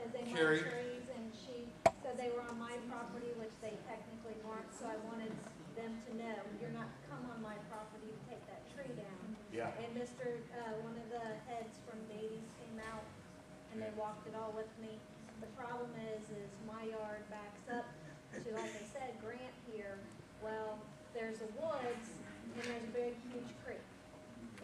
because they Carrie. want trees, and she said they were on my property, which they technically weren't, so I wanted them to know, you're not come on my property to take that tree down. Yeah. And one of the heads from Davies came out, and they walked it all with me. The problem is my yard backs up to, like I said, Grant here. Well, there's the woods, and there's a big, huge creek.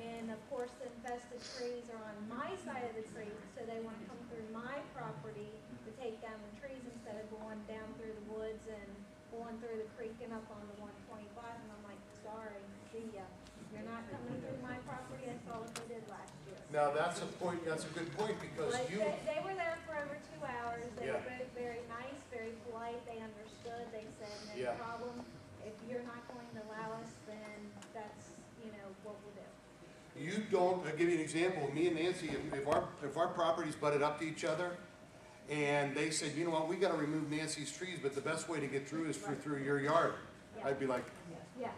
And of course, the infested trees are on my side of the creek, so they want to come through my property to take down the trees instead of going down through the woods and going through the creek and up onto 125. And I'm like, sorry, see ya. You're not coming through my property. I saw what they did last year. Now that's a point. That's a good point because But you. They were there for over 2 hours. They Yeah. were very, very nice, very polite. They understood. They said, no Yeah. problem. If you're not going to allow us, then that's, what we'll do. You don't. I'll give you an example. Me and Nancy, if our properties butted up to each other, and they said, you know what, we got to remove Nancy's trees, but the best way to get through is through your yard. Yeah. I'd be like, Yeah.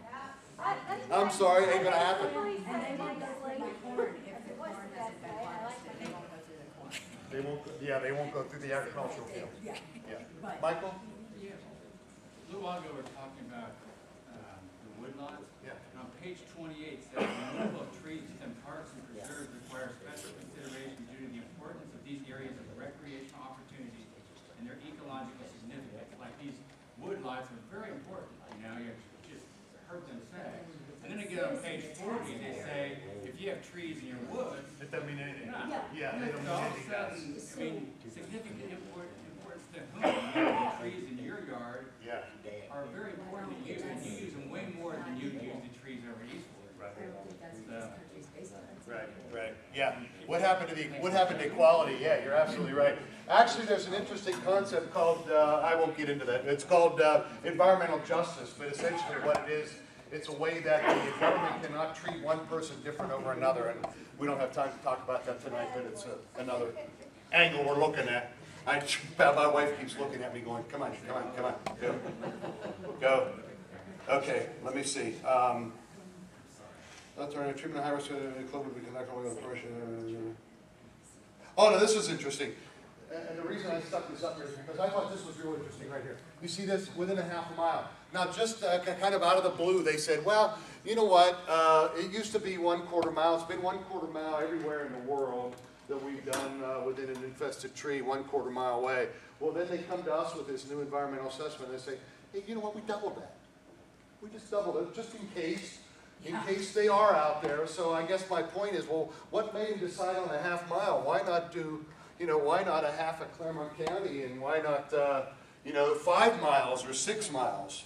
I'm sorry, ain't gonna happen. And they won't go through the corn if the corn has a bed first, and they won't go through the corn. they won't. Yeah, they won't go through the agricultural field. Yeah. Yeah. Michael. A little while ago, we were talking about the woodlots. Yeah. And on page 28 says removal of trees within parks and preserves requires special consideration due to the importance of these areas of recreational opportunity and their ecological significance. Like these woodlots are very important. You just heard them say. And then again on page 40, they say if you have trees in your woods, It doesn't mean anything. no. Yeah, they don't So all mean of a anything. sudden, significant importance to whom? The trees in your yard Yeah. are very important to you, and you use them way more than you use the trees over Eastwood. Right. I don't think that's what this country's based on. Right. Yeah. What happened to equality? Yeah, you're absolutely right. Actually, there's an interesting concept called I won't get into that. It's called environmental justice, but essentially what it is, it's a way that the government cannot treat one person different over another, and we don't have time to talk about that tonight, but it's another angle we're looking at. My wife keeps looking at me going, come on, go. Okay, let me see. Alternative treatment of high risk club would be conducted with person. Oh no, this is interesting. And the reason I stuck this up here is because I thought this was real interesting right here. You see this within a half a mile. Now just kind of out of the blue, they said, well, you know what, it used to be 1/4 mile. It's been 1/4 mile everywhere in the world that we've done within an infested tree 1/4 mile away. Well, then they come to us with this new environmental assessment and they say, hey, you know what, we doubled that. We just doubled it just in case they are out there. So I guess my point is, well, what made him decide on a half mile? Why not do, why not a half of Claremont County, and why not, 5 miles or 6 miles?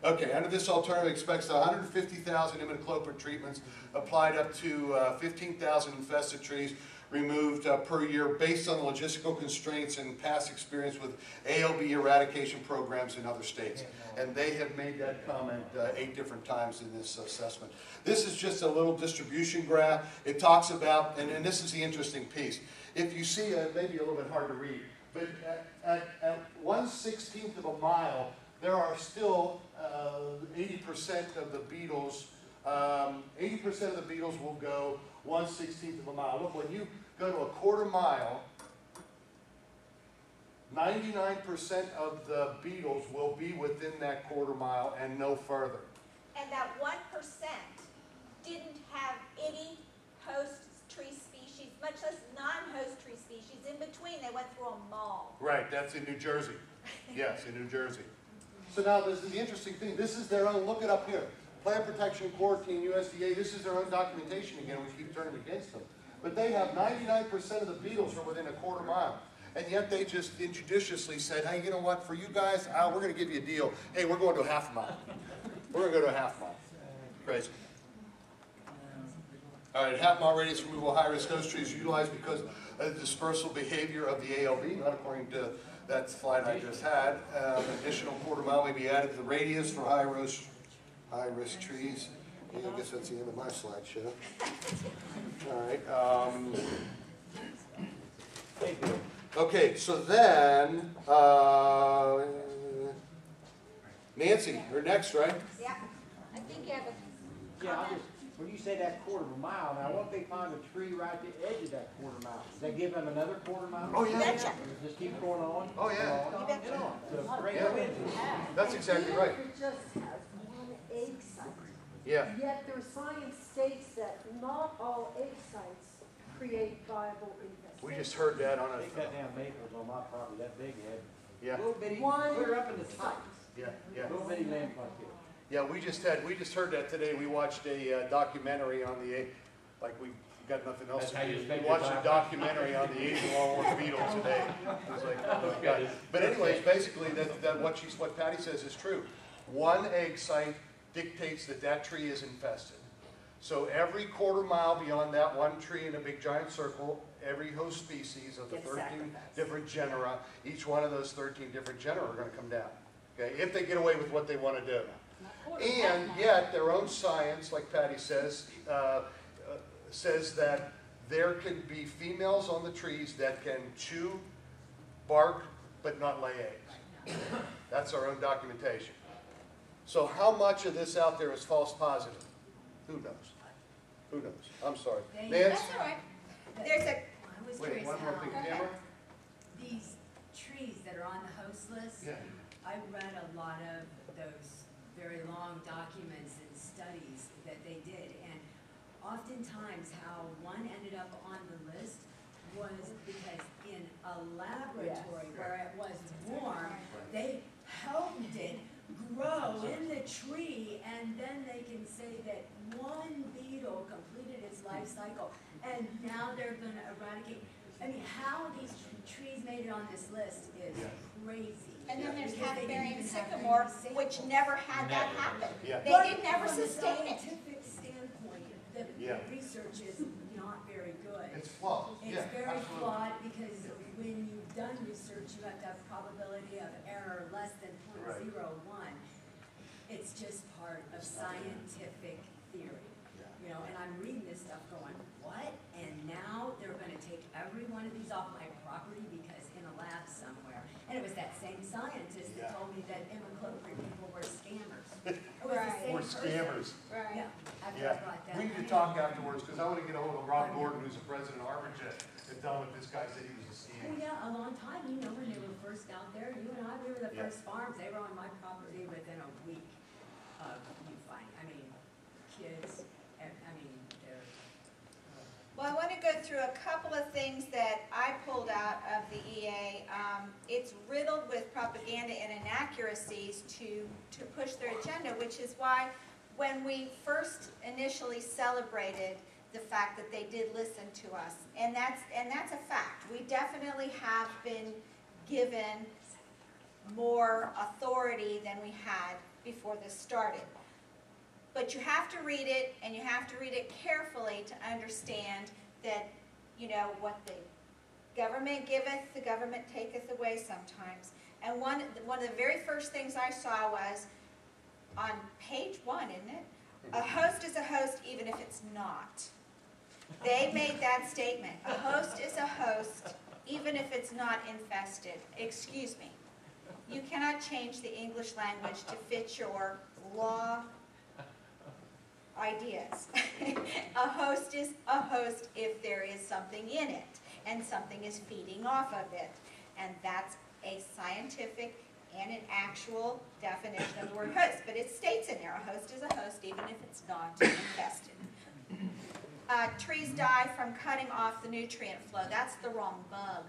Okay, under this alternative, expects 150,000 imidacloprid treatments applied up to 15,000 infested trees removed per year based on the logistical constraints and past experience with ALB eradication programs in other states. And they have made that comment 8 different times in this assessment. This is just a little distribution graph. It talks about, and this is the interesting piece. If you see, maybe a little bit hard to read, but at 1/16 of a mile, there are still 80% of the beetles. 80% of the beetles will go 1/16 of a mile. Look, when you go to a 1/4 mile, 99% of the beetles will be within that 1/4 mile and no further. And that 1% didn't have any host tree species, much less non-host tree species in between. They went through them all. Right, that's in New Jersey. Yes, in New Jersey. So now this is the interesting thing. This is their own, look it up here. Plant Protection and Quarantine, USDA, this is their own documentation again. We keep turning against them. But they have 99% of the beetles are within a 1/4 mile. And yet they just injudiciously said, hey, you know what, for you guys, we're going to give you a deal. Hey, we're going to a half mile. We're going to go to a half mile. Crazy. All right, half mile radius removal of high-risk host trees utilized because of the dispersal behavior of the ALB, not according to that slide I just had. Additional 1/4 mile may be added to the radius for high-risk trees. Yeah, I guess that's the end of my slideshow. All right. Okay, so then, Nancy, you're next, right? Yeah. I think you have a Yeah, comment. when you say that quarter of a mile, now what if they find a tree right at the edge of that quarter mile? Does that give them another quarter mile? Oh, yeah. Betcha. Just keep going on? Oh, yeah. on, You betcha. on. So great Yeah. wins. That's exactly right. It just has one egg site. Yeah. Yet their science states that not all egg sites create viable infestations. We just heard that on They cut a, down maples on my property, that big head. yeah, Little bitty, One clear up in the top. yeah, yeah. Little bitty lamp like this. Yeah, we just heard that today. We watched a documentary on the, like we got nothing else That's to how you do. spend We your watched a time. documentary on the Asian longworm beetle today. It was like, oh my God. But anyways, basically, that what Patty says is true. One egg site dictates that tree is infested. So every quarter mile beyond that one tree in a big giant circle, every host species of the 13 different genera, each one of those 13 different genera are going to come down. Okay, if they get away with what they want to do. And yet, their own science, like Patty says, says that there can be females on the trees that can chew bark but not lay eggs. That's our own documentation. So how much of this out there is false positive? Who knows? Who knows? I'm sorry. Nancy? That's all right. There's a, I was Wait, curious one more thing. how Camera? these trees that are on the host list, Yeah. I read a lot of those very long documents and studies that they did, and oftentimes how one ended up on the list was because in a laboratory where it was warm, they helped it grow in the tree, and then they can say that one beetle completed its life cycle, and now they're gonna eradicate. I mean, how these trees made it on this list is crazy. and then there's Because they hackberry didn't and even have sycamore, any which samples. never had that happen. Yeah. They But did never from a sustain it. scientific standpoint, the Yeah. research is not very good. It's flawed. It's Yeah, very absolutely. flawed because when you've done research, you have to have probability of error less than Right. 0.01. It's just part of scientific theory, you know, and I'm reading this stuff going, what? And now they're gonna take every one of these off my property because in a lab somewhere. And it was that same scientist Yeah. that told me that imicloprid people were scammers. It was the Right. same We're person. scammers. Right. Yeah, after I Yeah. brought that. We need to talk afterwards because I want to get a hold of Rob Gordon, who's the president of ArborJet, and tell him if this guy said he was a Oh, scam. yeah, a long time, you know, when they were first out there, you and I, we were the Yeah. first farms, they were on my property within a week of you finding, I mean, kids, and, I mean, they're, Well, I want to go through a couple of things that I pulled out of the EA. It's riddled with propaganda and inaccuracies to push their agenda, which is why when we first initially celebrated the fact that they did listen to us, and that's a fact. We definitely have been given more authority than we had before this started. But you have to read it, and you have to read it carefully to understand that, you know, what the government giveth, the government taketh away sometimes. And one of the very first things I saw was on page 1, isn't it? A host is a host even if it's not. They made that statement. A host is a host even if it's not infested. Excuse me. You cannot change the English language to fit your law ideas. A host is a host if there is something in it and something is feeding off of it. And that's a scientific and an actual definition of the word host. But it states in there, a host is a host even if it's not infested. Trees die from cutting off the nutrient flow. That's the wrong bug.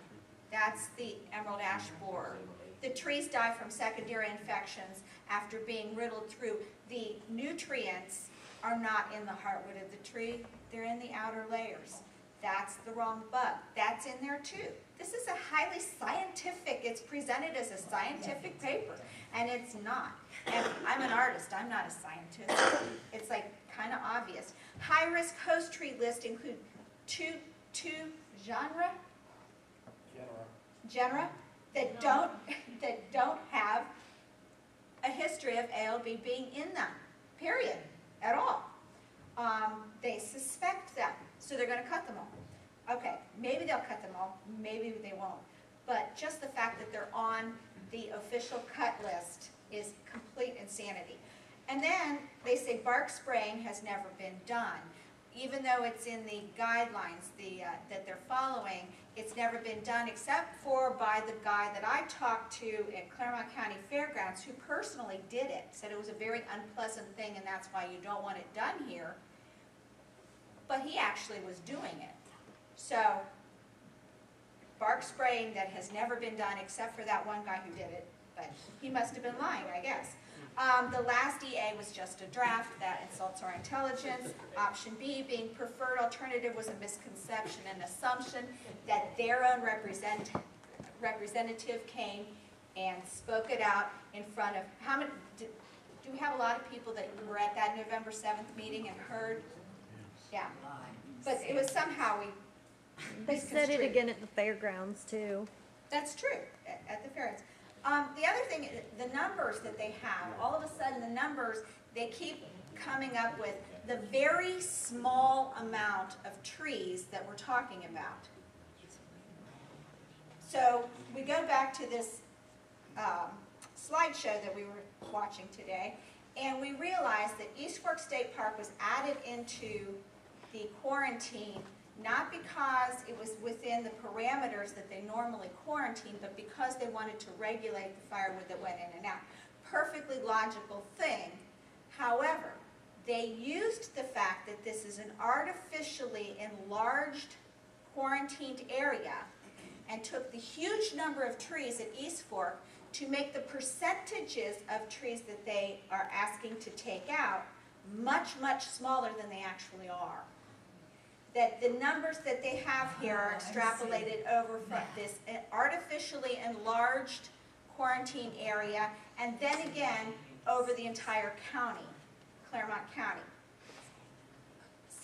That's the emerald ash borer. The trees die from secondary infections after being riddled through. The nutrients are not in the heartwood of the tree. They're in the outer layers. That's the wrong bug. That's in there too. This is a highly scientific, it's presented as a scientific paper, and it's not. And I'm an artist, I'm not a scientist. It's like kind of obvious. High-risk host tree list include two genera that don't have a history of ALB being in them, period, at all. They suspect them, so they're going to cut them all. Okay, maybe they'll cut them all, maybe they won't. But just the fact that they're on the official cut list is complete insanity. And then they say bark spraying has never been done. Even though it's in the guidelines that they're following, it's never been done except for by the guy that I talked to at Claremont County Fairgrounds, who personally did it, said it was a very unpleasant thing and that's why you don't want it done here. But he actually was doing it. So, bark spraying that has never been done except for that one guy who did it, but he must have been lying, I guess. The last EA was just a draft that insults our intelligence. Option B, being preferred alternative, was a misconception and assumption that their own representative came and spoke it out in front of, how many, do we have a lot of people that were at that November 7th meeting and heard? Yeah, but it was somehow They said it again at the fairgrounds too. That's true, at the fairgrounds. The other thing, the numbers that they have, all of a sudden the numbers, they keep coming up with the very small amount of trees that we're talking about. So we go back to this slideshow that we were watching today, and we realized that East Fork State Park was added into the quarantine not because it was within the parameters that they normally quarantine, but because they wanted to regulate the firewood that went in and out. Perfectly logical thing. However, they used the fact that this is an artificially enlarged quarantined area and took the huge number of trees at East Fork to make the percentages of trees that they are asking to take out much, much smaller than they actually are. That the numbers that they have here are extrapolated over from this artificially enlarged quarantine area, and then again over the entire county, Claremont County.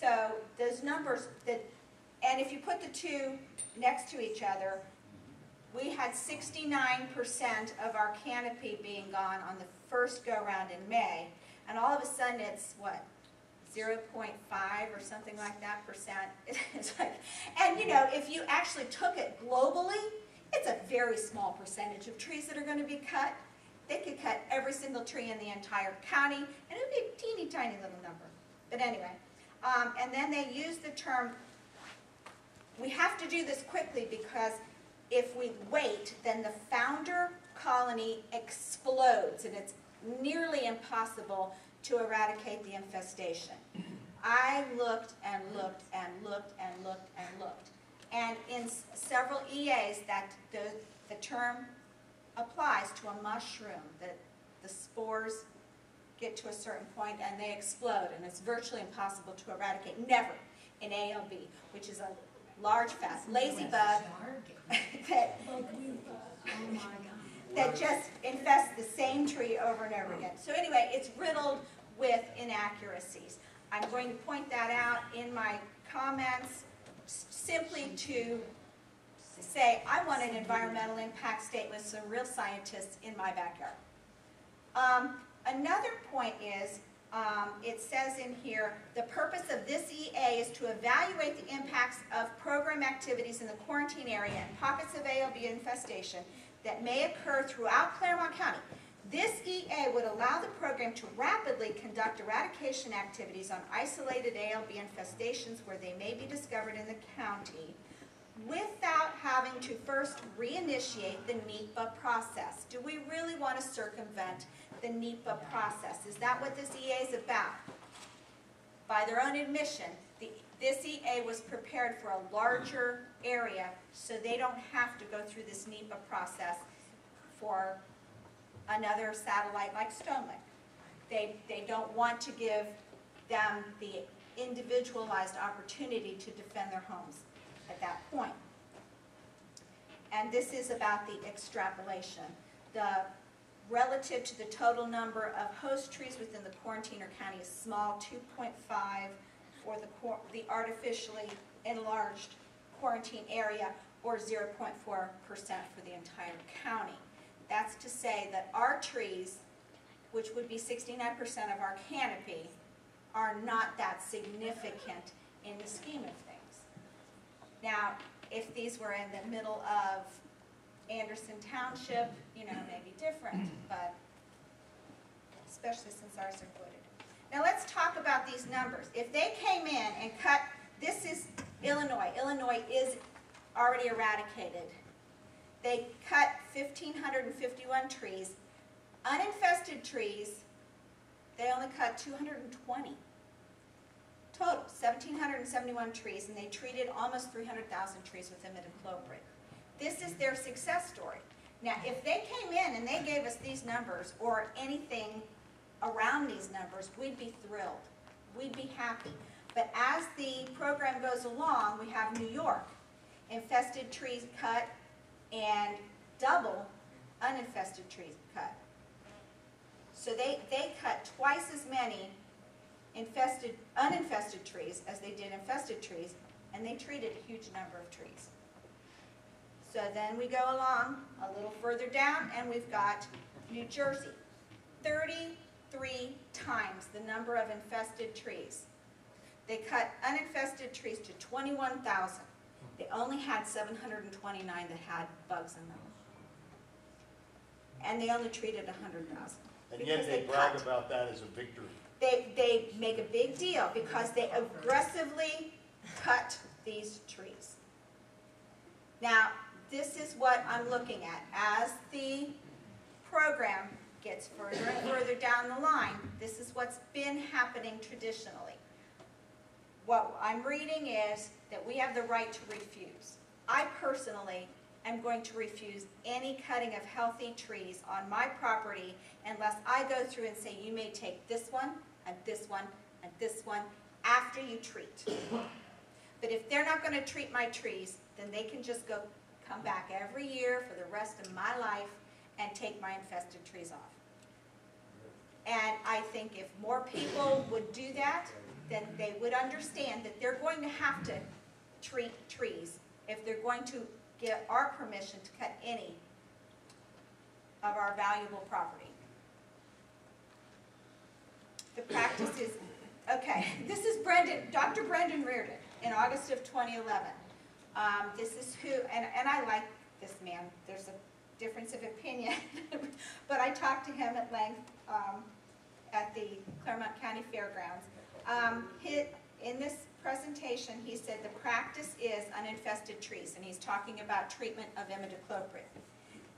So those numbers, and if you put the two next to each other, we had 69% of our canopy being gone on the first go-round in May, and all of a sudden it's, what, 0.5 or something like that percent. It's like, and you know, if you actually took it globally, it's a very small percentage of trees that are going to be cut. They could cut every single tree in the entire county, and it would be a teeny tiny little number. But anyway, and then they use the term, we have to do this quickly because if we wait, then the founder colony explodes, and it's nearly impossible to eradicate the infestation. I looked and looked and looked and looked and looked. And in several EAs, that the term applies to a mushroom, that the spores get to a certain point and they explode, and it's virtually impossible to eradicate. Never in ALB, which is a large, fat, lazy bug that just infests the same tree over and over again. So anyway, it's riddled with inaccuracies. I'm going to point that out in my comments simply to say I want an environmental impact statement with some real scientists in my backyard. Another point is, it says in here, the purpose of this EA is to evaluate the impacts of program activities in the quarantine area and pockets of ALB infestation that may occur throughout Claremont County. This EA would allow the program to rapidly conduct eradication activities on isolated ALB infestations where they may be discovered in the county without having to first reinitiate the NEPA process. Do we really want to circumvent the NEPA process? Is that what this EA is about? By their own admission, this EA was prepared for a larger area so they don't have to go through this NEPA process for another satellite like Stone Lake. They don't want to give them the individualized opportunity to defend their homes at that point. And this is about the extrapolation. Relative to the total number of host trees within the quarantine or county is small, 2.5 for the artificially enlarged quarantine area, or 0.4% for the entire county. That's to say that our trees, which would be 69% of our canopy, are not that significant in the scheme of things. Now, if these were in the middle of Anderson Township, you know, maybe different, but especially since ours are wooded. Now let's talk about these numbers. If they came in and cut, this is Illinois. Illinois is already eradicated. They cut 1,551 trees. Uninfested trees, they only cut 220. Total, 1,771 trees, and they treated almost 300,000 trees with imidacloprid. This is their success story. Now, if they came in and they gave us these numbers or anything around these numbers, we'd be thrilled. We'd be happy. But as the program goes along, we have New York. Infested trees cut and double uninfested trees cut. So they cut twice as many uninfested trees as they did infested trees, and they treated a huge number of trees. So then we go along a little further down, and we've got New Jersey. 33 times the number of infested trees. They cut uninfested trees to 21,000. They only had 729 that had bugs in them. And they only treated 100,000. And yet they brag about that as a victory. They make a big deal because they aggressively cut these trees. Now, this is what I'm looking at. As the program gets further and further down the line, this is what's been happening traditionally. What I'm reading is that we have the right to refuse. I personally am going to refuse any cutting of healthy trees on my property unless I go through and say, you may take this one, and this one, and this one after you treat. But if they're not going to treat my trees, then they can just come back every year for the rest of my life and take my infested trees off. And I think if more people would do that, then they would understand that they're going to have to treat trees if they're going to get our permission to cut any of our valuable property. The practice is, okay, this is Dr. Brendan Reardon in August of 2011. This is who, and I like this man. There's a difference of opinion, but I talked to him at length at the Claremont County Fairgrounds. In this presentation, he said the practice is uninfested trees, and he's talking about treatment of imidacloprid.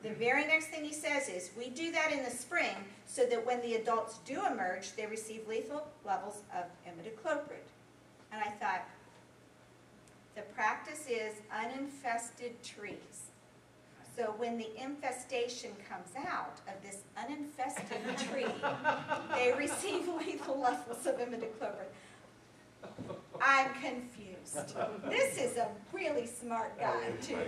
The very next thing he says is, we do that in the spring so that when the adults do emerge, they receive lethal levels of imidacloprid. And I thought, the practice is uninfested trees. So when the infestation comes out of this uninfested tree, they receive lethal levels of imidacloprid. I'm confused. This is a really smart guy, too.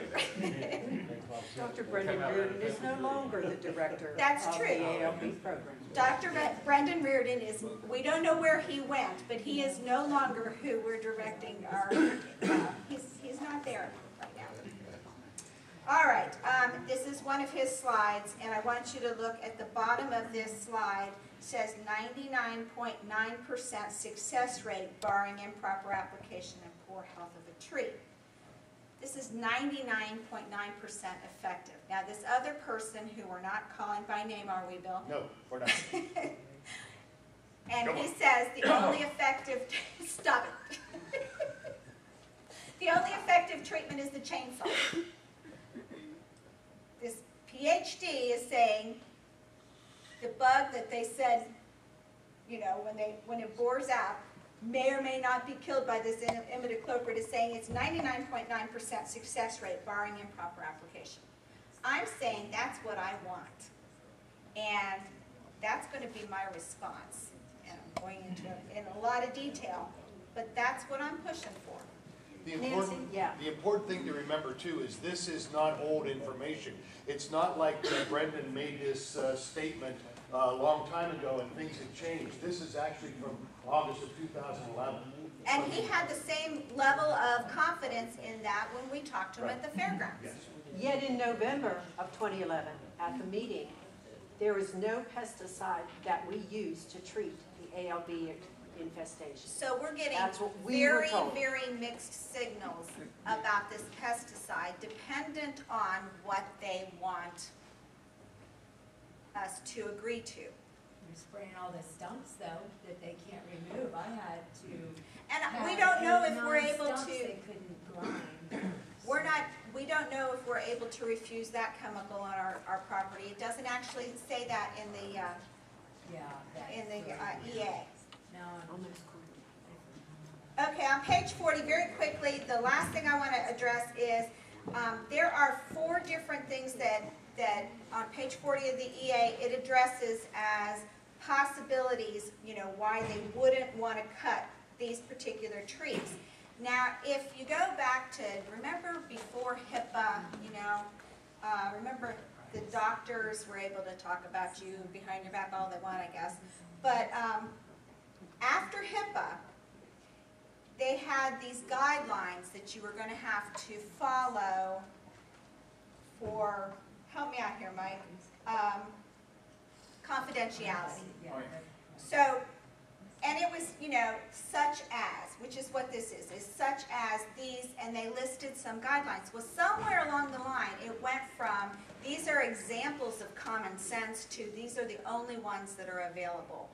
Dr. Brendan Reardon is no longer the director That's of true. the ALB program. Dr. Brendan Reardon is, we don't know where he went, but he is no longer who we're directing our, he's not there right now. All right, this is one of his slides, and I want you to look at the bottom of this slide. It says 99.9% success rate barring improper application and poor health of a tree. This is 99.9% effective. Now this other person who we're not calling by name, are we, Bill? No, we're not. And he says the only effective, stop it. The only effective treatment is the chainsaw. This PhD is saying the bug that they said, you know, when it bores out, may or may not be killed by this imidacloprid, is saying it's 99.9% success rate barring improper application. I'm saying that's what I want. And that's going to be my response. And I'm going into it in a lot of detail, but that's what I'm pushing for. The important thing to remember too is this is not old information. It's not like Brendan made this statement a long time ago and things have changed. This is actually from August of 2011. And he had the same level of confidence in that when we talked to him at the fairgrounds. Yes. Yet in November of 2011, at the meeting, there is no pesticide that we use to treat the ALB infestation. So we're getting That's what we were very, told. very mixed signals about this pesticide, dependent on what they want us to agree to. You're spraying all the stumps though that they can't remove. I had to. And we have don't know 8, if we're 9 able stumps to, They couldn't grind. we don't know if we're able to refuse that chemical on our property. It doesn't actually say that in the, Yeah. EA. No, Almost Okay, on page 40, very quickly, the last thing I want to address is there are 4 different things that on page 40 of the EA, it addresses as possibilities, why they wouldn't want to cut these particular trees. Now, if you go back to, remember before HIPAA, remember the doctors were able to talk about you behind your back all they want, I guess. But after HIPAA, they had these guidelines that you were going to have to follow for, help me out here, Mike, confidentiality. yeah. So, and it was, such as, which is what this is such as these, and they listed some guidelines. Well, somewhere along the line, it went from, these are examples of common sense to, these are the only ones that are available.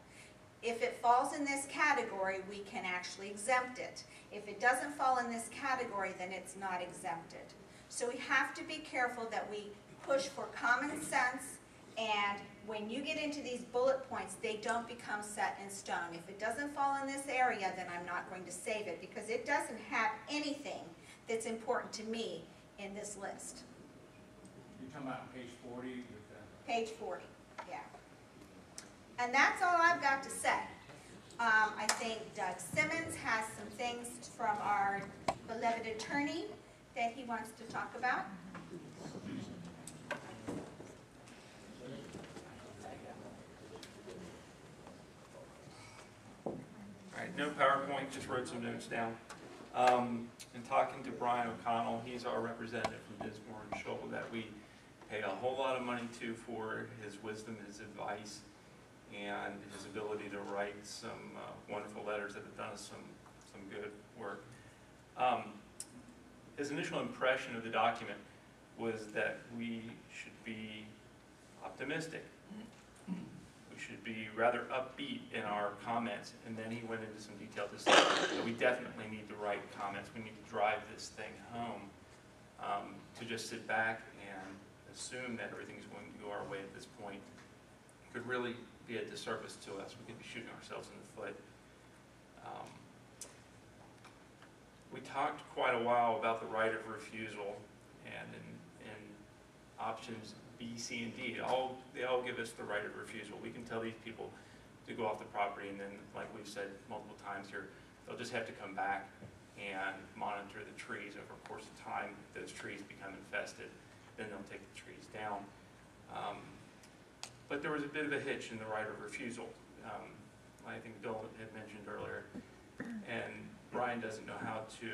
If it falls in this category, we can actually exempt it. If it doesn't fall in this category, then it's not exempted. So we have to be careful that we push for common sense, and when you get into these bullet points, they don't become set in stone. If it doesn't fall in this area, then I'm not going to save it, because it doesn't have anything that's important to me in this list. You're talking about page 40 with the... Page 40, yeah. And that's all I've got to say. I think Doug Simmons has some things from our beloved attorney that he wants to talk about. All right, no PowerPoint, just wrote some notes down. In talking to Brian O'Connell, he's our representative from Dismore and Shoal that we pay a whole lot of money to for his wisdom, his advice, and his ability to write some wonderful letters that have done us some good work. His initial impression of the document was that we should be optimistic. We should be rather upbeat in our comments, and then he went into some detail to say that we definitely need to write comments. We need to drive this thing home. To just sit back and assume that everything's going to go our way at this point could really be a disservice to us. We could be shooting ourselves in the foot. We talked quite a while about the right of refusal, and in options B, C, and D, they all give us the right of refusal. We can tell these people to go off the property, and then, like we've said multiple times here, they'll just have to come back and monitor the trees over the course of time. If those trees become infested, then they'll take the trees down. But there was a bit of a hitch in the right of refusal. I think Bill had mentioned earlier, and Brian doesn't know how to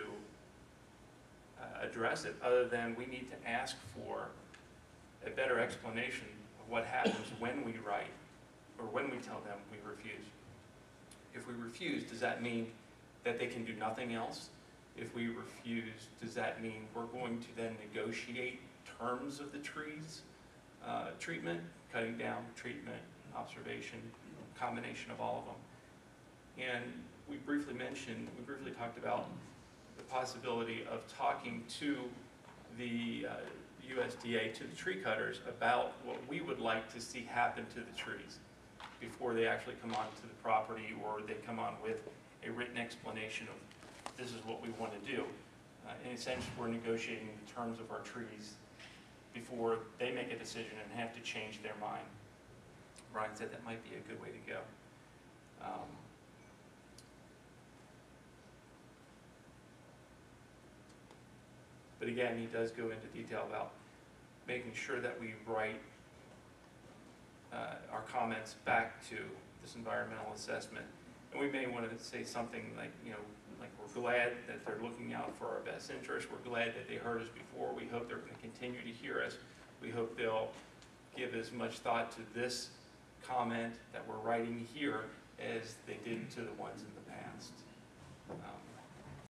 address it other than we need to ask for a better explanation of what happens when we write or when we tell them we refuse. If we refuse, does that mean that they can do nothing else? If we refuse, does that mean we're going to then negotiate terms of the trees? Treatment, cutting down, treatment, observation, combination of all of them. And we briefly talked about the possibility of talking to the USDA, to the tree cutters, about what we would like to see happen to the trees before they actually come onto the property, or they come on with a written explanation of this is what we want to do. In a sense, we're negotiating the terms of our trees before they make a decision and have to change their mind. Brian said that might be a good way to go. But again, he does go into detail about making sure that we write our comments back to this environmental assessment. And we may want to say something like, like we're glad that they're looking out for our best interest. We're glad that they heard us before. We hope they're going to continue to hear us. We hope they'll give as much thought to this comment that we're writing here as they did to the ones in the past.